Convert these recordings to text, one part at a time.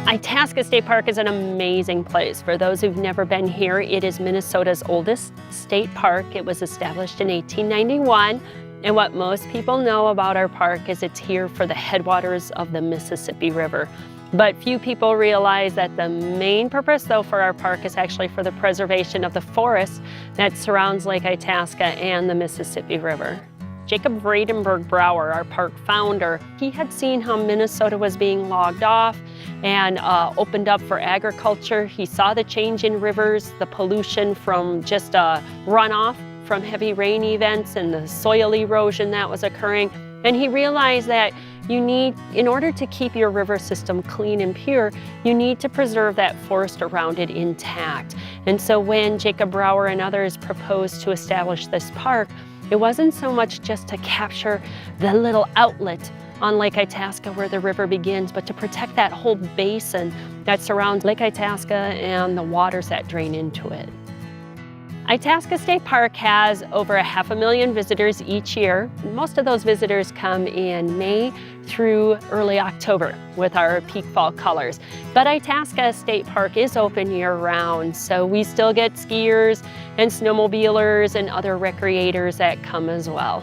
Itasca State Park is an amazing place. For those who've never been here, it is Minnesota's oldest state park. It was established in 1891. And what most people know about our park is it's here for the headwaters of the Mississippi River. But few people realize that the main purpose, though, for our park is actually for the preservation of the forest that surrounds Lake Itasca and the Mississippi River. Jacob Vredenberg-Brouwer, our park founder, he had seen how Minnesota was being logged off and opened up for agriculture. He saw the change in rivers, the pollution from just runoff from heavy rain events and the soil erosion that was occurring. And he realized that in order to keep your river system clean and pure, you need to preserve that forest around it intact. And so when Jacob Brouwer and others proposed to establish this park, it wasn't so much just to capture the little outlet on Lake Itasca where the river begins, but to protect that whole basin that surrounds Lake Itasca and the waters that drain into it. Itasca State Park has over 500,000 visitors each year. Most of those visitors come in May through early October with our peak fall colors. But Itasca State Park is open year-round, so we still get skiers and snowmobilers and other recreators that come as well.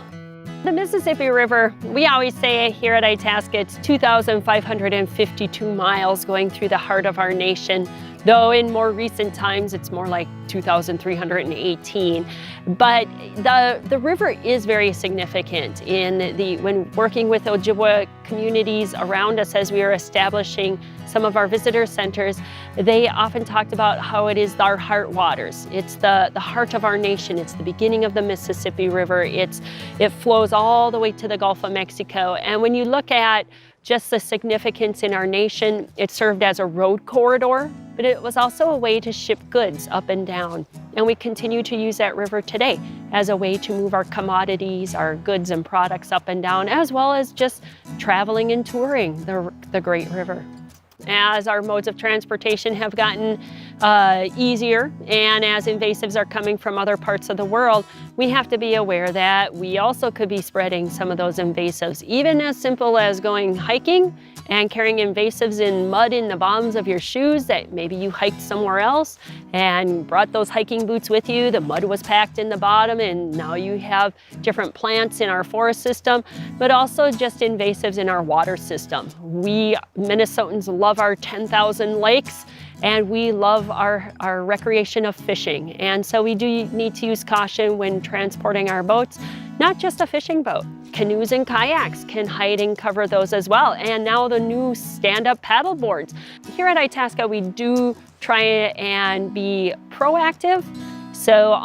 The Mississippi River, we always say here at Itasca, it's 2,552 miles going through the heart of our nation, though in more recent times it's more like 2,318. But the river is very significant when working with Ojibwa communities around us as we are establishing some of our visitor centers. They often talked about how it is our heart waters. It's the heart of our nation. It's the beginning of the Mississippi River. It flows all the way to the Gulf of Mexico. And when you look at just the significance in our nation, it served as a road corridor, but it was also a way to ship goods up and down. And we continue to use that river today as a way to move our commodities, our goods and products up and down, as well as just traveling and touring the great river. As our modes of transportation have gotten easier and as invasives are coming from other parts of the world, we have to be aware that we also could be spreading some of those invasives, even as simple as going hiking and carrying invasives in mud in the bottoms of your shoes that maybe you hiked somewhere else and brought those hiking boots with you. The mud was packed in the bottom and now you have different plants in our forest system, but also just invasives in our water system. We Minnesotans love our 10,000 lakes and we love our recreation of fishing. And so we do need to use caution when transporting our boats, not just a fishing boat. Canoes and kayaks can hide and cover those as well. And now the new stand-up paddle boards. Here at Itasca, we do try and be proactive. So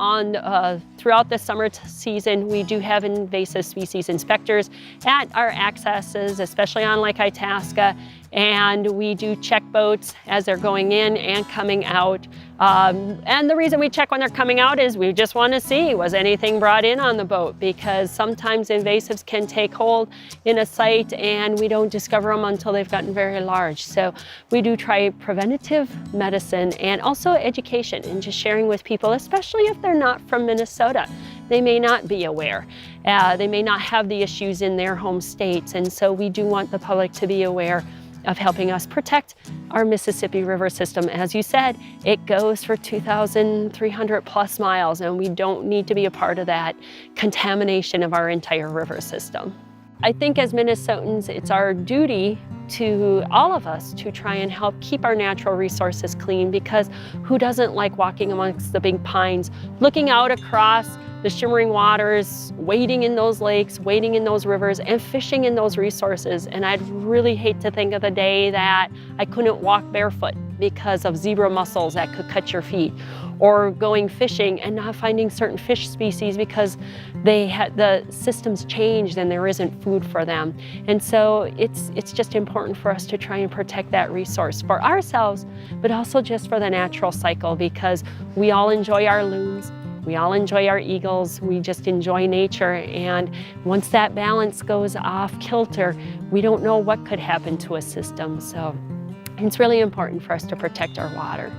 throughout the summer season, we do have invasive species inspectors at our accesses, especially on Lake Itasca, and we do check boats as they're going in and coming out. And the reason we check when they're coming out is we just want to see, was anything brought in on the boat? Because sometimes invasives can take hold in a site and we don't discover them until they've gotten very large. So we do try preventative medicine and also education and just sharing with people, especially if they're not from Minnesota. They may not be aware. They may not have the issues in their home states. And so we do want the public to be aware of helping us protect our Mississippi River system. As you said, it goes for 2,300 plus miles, and we don't need to be a part of that contamination of our entire river system. I think as Minnesotans, it's our duty to all of us to try and help keep our natural resources clean, because who doesn't like walking amongst the big pines, looking out across the shimmering waters, wading in those lakes, wading in those rivers, and fishing in those resources. And I'd really hate to think of the day that I couldn't walk barefoot because of zebra mussels that could cut your feet, or going fishing and not finding certain fish species because the system's changed and there isn't food for them. And so it's just important for us to try and protect that resource for ourselves, but also just for the natural cycle, because we all enjoy our loons. We all enjoy our eagles. We just enjoy nature. And once that balance goes off kilter, we don't know what could happen to a system. So it's really important for us to protect our water.